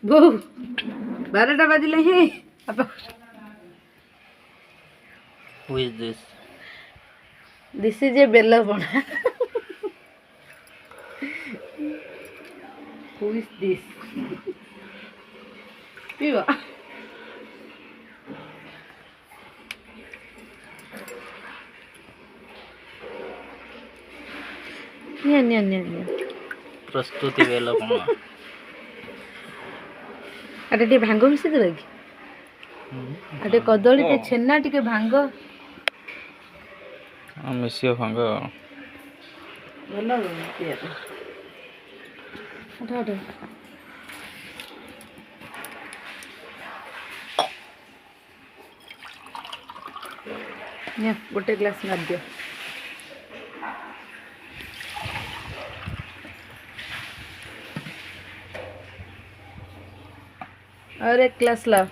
बो 12टा बाजिले हे आपा Who is this? This is a बेला बना हु इज दिस पीवा न्या प्रस्तुति वेला कोन अरे टे भांग मिसे देबा कि अरे कदली टे छेना टिके भांग मिसियो भांग भलो पिया उठा न्या गोटे ग्लास मार दियो और एक ग्लास लाओ